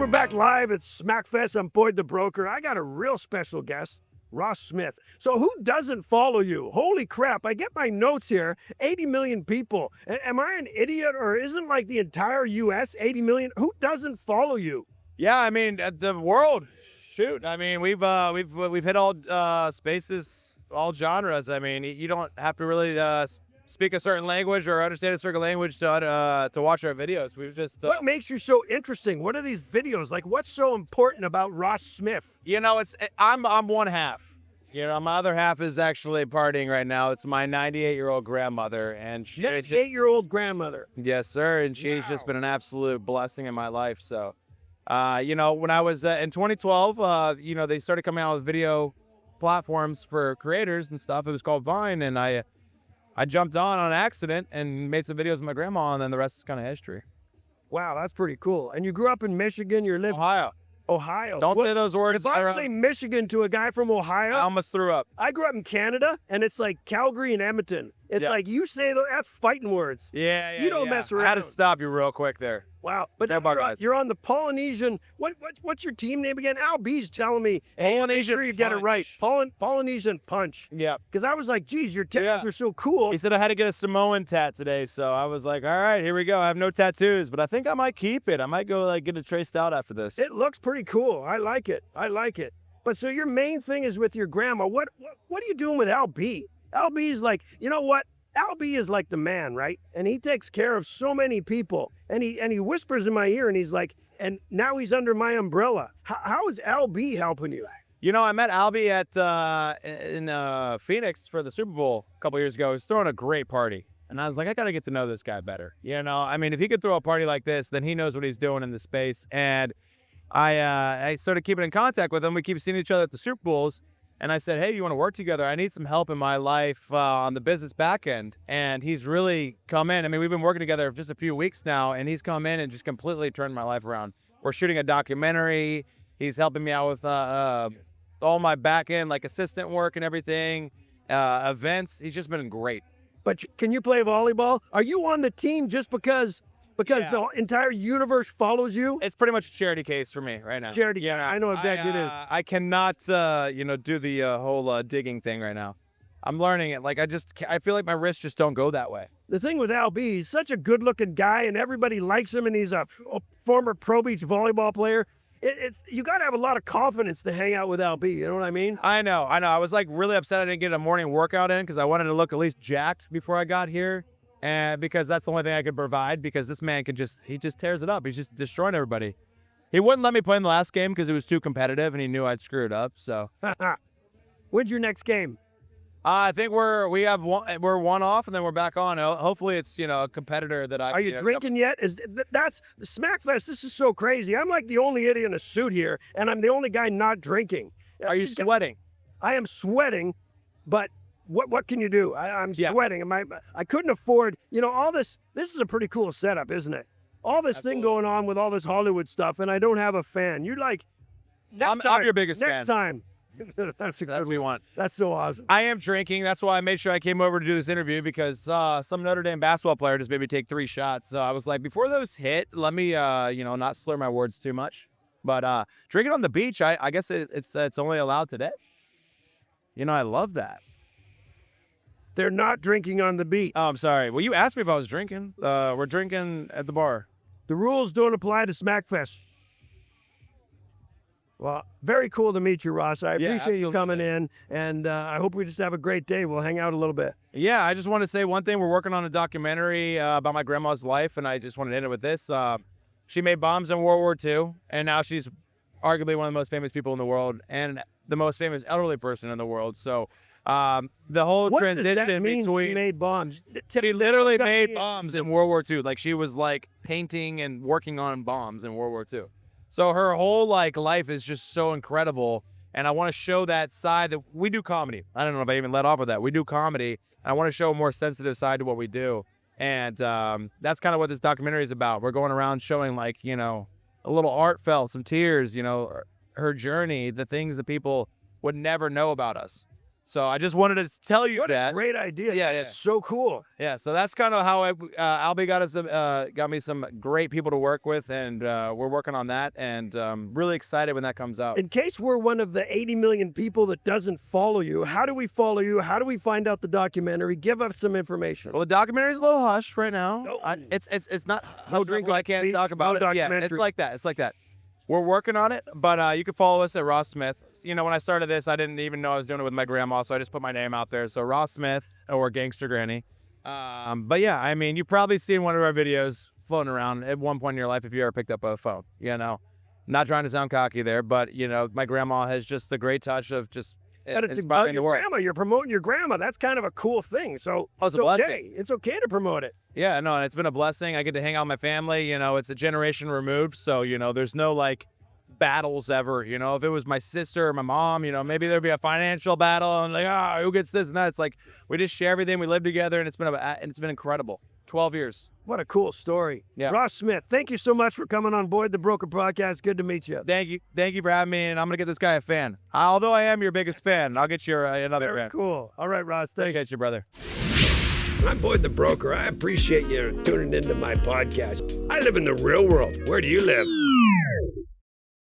And we're back live at SmackFest. I'm Boyd the Broker. I got a real special guest, Ross Smith. So who doesn't follow you? Holy crap, I get my notes here. 80 million people. Am I an idiot, or isn't like the entire US 80 million? Who doesn't follow you? Yeah, I mean, the world, shoot. I mean, we've hit all spaces, all genres. I mean, you don't have to really speak a certain language or understand a certain language to watch our videos. We've just What makes you so interesting? What are these videos like? What's so important about Ross Smith? I'm one half. My other half is actually partying right now. It's my 98-year-old grandmother, and she 98-year-old grandmother. Yes, sir, and she's just been an absolute blessing in my life. So, when I was in 2012, they started coming out with video platforms for creators and stuff. It was called Vine, and I jumped on accident and made some videos with my grandma, and then the rest is kind of history. Wow, that's pretty cool. And you grew up in Michigan. You lived Ohio. Don't say those words. If I say Michigan to a guy from Ohio, I almost threw up. I grew up in Canada, and it's like Calgary and Edmonton. It's like you say that's fighting words. Yeah. You don't mess around. I had to stop you real quick there. Wow, but you're on the Polynesian. What's your team name again? Al B's telling me. Polynesian Sure you get it right. Polynesian Punch. Yeah. Because I was like, geez, your tattoos are so cool. He said I had to get a Samoan tat today, so I was like, all right, here we go. I have no tattoos, but I think I might keep it. I might go get it traced out after this. It looks pretty cool. I like it. But so your main thing is with your grandma. What are you doing with Al B? Al B's like, you know what? Al B is like the man, right? And he takes care of so many people. And he whispers in my ear, and he's like, and now he's under my umbrella. How is Al B helping you? I met Albie in Phoenix for the Super Bowl a couple years ago. He was throwing a great party. And I was like, I got to get to know this guy better. I mean, if he could throw a party like this, then he knows what he's doing in the space. And I started keeping in contact with him. We keep seeing each other at the Super Bowls. And I said, hey, you want to work together? I need some help in my life on the business back end. And he's really come in. I mean, we've been working together for just a few weeks now, and he's come in and just completely turned my life around. We're shooting a documentary. He's helping me out with all my back end, like assistant work and everything, events. He's just been great. But can you play volleyball? Are you on the team just because the entire universe follows you? It's pretty much a charity case for me right now. Charity, yeah, I know exactly it is. I cannot, do the whole digging thing right now. I'm learning it. Like, I feel like my wrists just don't go that way. The thing with Al B, he's such a good-looking guy, and everybody likes him, and he's a former Pro Beach volleyball player. You got to have a lot of confidence to hang out with Al B. You know what I mean? I know. I was like really upset I didn't get a morning workout in because I wanted to look at least jacked before I got here. And because that's the only thing I could provide, because this man he just tears it up. He's just destroying everybody. He wouldn't let me play in the last game because it was too competitive and he knew I'd screw it up. So, when's your next game? I think we're one off and then we're back on. Hopefully it's a competitor that I. Are you drinking yet? That's the SmackFest. This is so crazy. I'm like the only idiot in a suit here, and I'm the only guy not drinking. Are you sweating? I am sweating, but. What can you do? I'm sweating. I couldn't afford, all this. This is a pretty cool setup, isn't it? All this thing going on with all this Hollywood stuff, and I don't have a fan. You're like, I'm your biggest fan. Next time. That's what we want. That's so awesome. I am drinking. That's why I made sure I came over to do this interview, because some Notre Dame basketball player just made me take 3 shots. So I was like, before those hit, let me, not slur my words too much. But drinking on the beach, I guess it's only allowed today. I love that. They're not drinking on the beach. Oh, I'm sorry. Well, you asked me if I was drinking. We're drinking at the bar. The rules don't apply to SmackFest. Well, very cool to meet you, Ross. I appreciate you coming in, and I hope we just have a great day. We'll hang out a little bit. Yeah, I just want to say one thing. We're working on a documentary about my grandma's life, and I just wanted to end it with this. She made bombs in World War II, and now she's arguably one of the most famous people in the world and the most famous elderly person in the world. So the whole transition does that mean between she made bombs. She literally made bombs in World War II. Like, she was like painting and working on bombs in World War II. So her whole life is just so incredible. And I want to show that side that we do comedy. I don't know if I even let off with that. We do comedy. I want to show a more sensitive side to what we do. And that's kind of what this documentary is about. We're going around showing a little heartfelt, some tears, her journey, the things that people would never know about us. So I just wanted to tell you What a that. great idea. Yeah, It's yeah. so cool. Yeah, so that's kind of how Albie got me some great people to work with, and we're working on that, and really excited when that comes out. In case we're one of the 80 million people that doesn't follow you, how do we follow you? How do we find out the documentary? Give us some information. Well, the documentary's a little hush right now. No. It's not No hush drink level. I like can't me, talk about no it. Yeah, it's documentary. like that. It's like that. We're working on it, but you can follow us at Ross Smith. You know, when I started this, I didn't even know I was doing it with my grandma, so I just put my name out there. So Ross Smith or Gangster Granny. But yeah, I mean, you've probably seen one of our videos floating around at one point in your life if you ever picked up a phone. You know, not trying to sound cocky there, but you know, my grandma has just the great touch of just And it's about inspiring the your world. grandma. You're promoting your grandma. That's kind of a cool thing. So Oh, it's a blessing. okay. It's okay to promote it. Yeah, no, and it's been a blessing. I get to hang out with my family. You know, it's a generation removed, so you know, there's no like battles ever. You know, if it was my sister or my mom, you know, maybe there'd be a financial battle and like, who gets this and that. It's like we just share everything. We live together, and it's been incredible. 12 years. What a cool story. Yeah. Ross Smith, thank you so much for coming on board the Broker Podcast. Good to meet you. Thank you for having me, and I'm gonna get this guy a fan. Although I am your biggest fan, I'll get you another Very fan. cool. All right, Ross. Thank you. Appreciate you, brother. I'm Boyd the Broker. I appreciate you tuning into my podcast. I live in the real world. Where do you live?